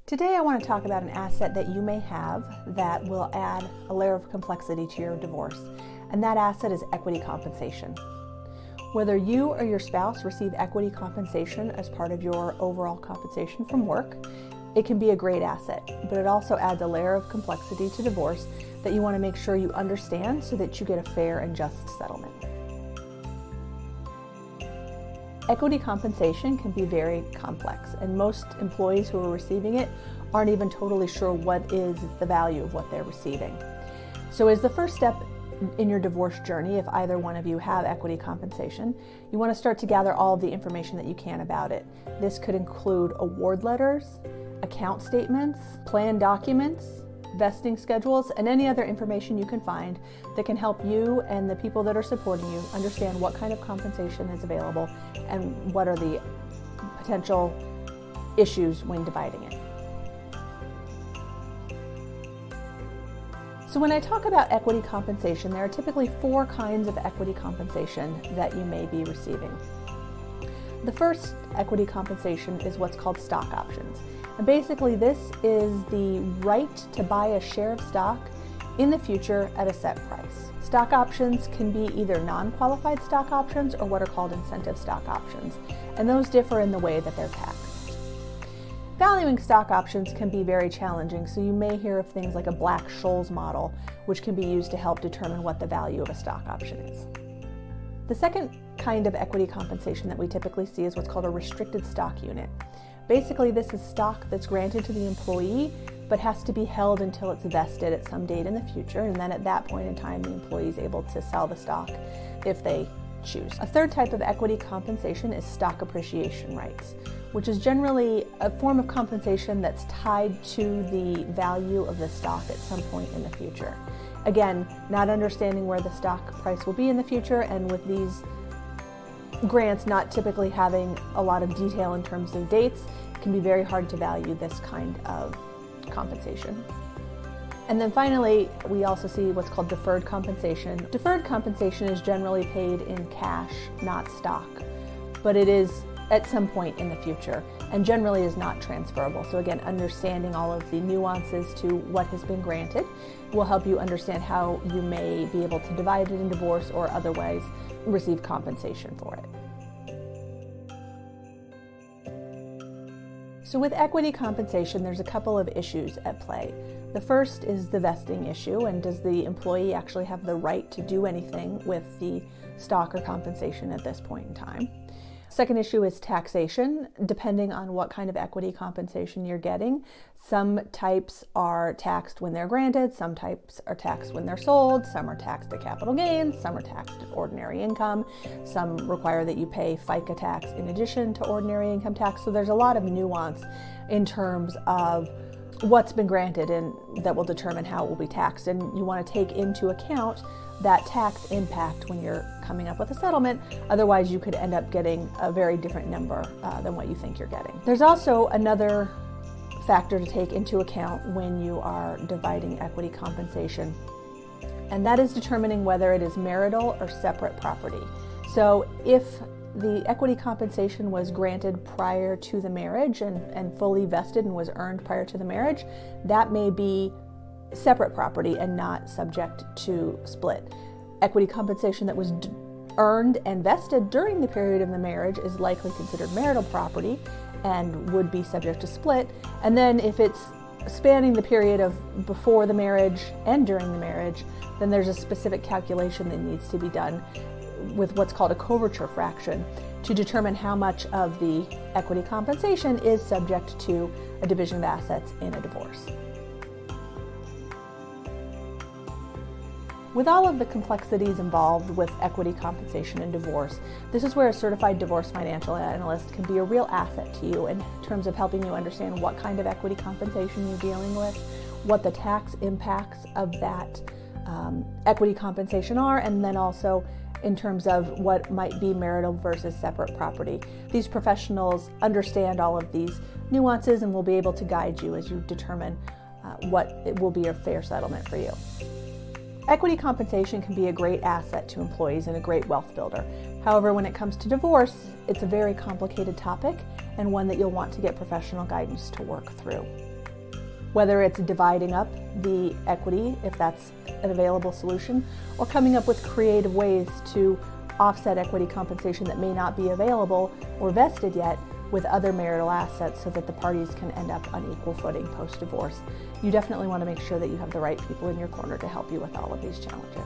Today I want to talk about an asset that you may have that will add a layer of complexity to your divorce, and that asset is equity compensation. Whether you or your spouse receive equity compensation as part of your overall compensation from work, it can be a great asset, but it also adds a layer of complexity to divorce that you want to make sure you understand so that you get a fair and just settlement. Equity compensation can be very complex, and most employees who are receiving it aren't even totally sure what is the value of what they're receiving. So as the first step in your divorce journey, if either one of you have equity compensation, you want to start to gather all of the information that you can about it. This could include award letters, account statements, plan documents, vesting schedules, and any other information you can find that can help you and the people that are supporting you understand what kind of compensation is available and what are the potential issues when dividing it. So when I talk about equity compensation, there are typically 4 kinds of equity compensation that you may be receiving. The first equity compensation is what's called stock options. And basically this is the right to buy a share of stock in the future at a set price. Stock options can be either non-qualified stock options or what are called incentive stock options, and those differ in the way that they're taxed. Valuing stock options can be very challenging, so you may hear of things like a Black-Scholes model, which can be used to help determine what the value of a stock option is. The second kind of equity compensation that we typically see is what's called a restricted stock unit. Basically, this is stock that's granted to the employee, but has to be held until it's vested at some date in the future, and then at that point in time, the employee is able to sell the stock if they choose. A third type of equity compensation is stock appreciation rights, which is generally a form of compensation that's tied to the value of the stock at some point in the future. Again, not understanding where the stock price will be in the future, and with these grants not typically having a lot of detail in terms of dates, it can be very hard to value this kind of compensation. And then finally, we also see what's called deferred compensation. Deferred compensation is generally paid in cash, not stock, but it is at some point in the future and generally is not transferable. So again, understanding all of the nuances to what has been granted will help you understand how you may be able to divide it in divorce or otherwise receive compensation for it. So with equity compensation, there's a couple of issues at play. The first is the vesting issue, and does the employee actually have the right to do anything with the stock or compensation at this point in time? Second issue is taxation, depending on what kind of equity compensation you're getting. Some types are taxed when they're granted, some types are taxed when they're sold, some are taxed at capital gains, some are taxed at ordinary income, some require that you pay FICA tax in addition to ordinary income tax. So there's a lot of nuance in terms of what's been granted and that will determine how it will be taxed. And you want to take into account that tax impact when you're coming up with a settlement. Otherwise, you could end up getting a very different number than what you think you're getting. There's also another factor to take into account when you are dividing equity compensation, and that is determining whether it is marital or separate property. So if the equity compensation was granted prior to the marriage and fully vested and was earned prior to the marriage, that may be separate property and not subject to split. Equity compensation that was earned and vested during the period of the marriage is likely considered marital property and would be subject to split. And then if it's spanning the period of before the marriage and during the marriage, then there's a specific calculation that needs to be done with what's called a coverture fraction to determine how much of the equity compensation is subject to a division of assets in a divorce. With all of the complexities involved with equity compensation and divorce, this is where a certified divorce financial analyst can be a real asset to you in terms of helping you understand what kind of equity compensation you're dealing with, what the tax impacts of that equity compensation are, and then also in terms of what might be marital versus separate property. These professionals understand all of these nuances and will be able to guide you as you determine what it will be a fair settlement for you. Equity compensation can be a great asset to employees and a great wealth builder. However, when it comes to divorce, it's a very complicated topic and one that you'll want to get professional guidance to work through. whether it's dividing up the equity, if that's an available solution, or coming up with creative ways to offset equity compensation that may not be available or vested yet with other marital assets so that the parties can end up on equal footing post-divorce. You definitely want to make sure that you have the right people in your corner to help you with all of these challenges.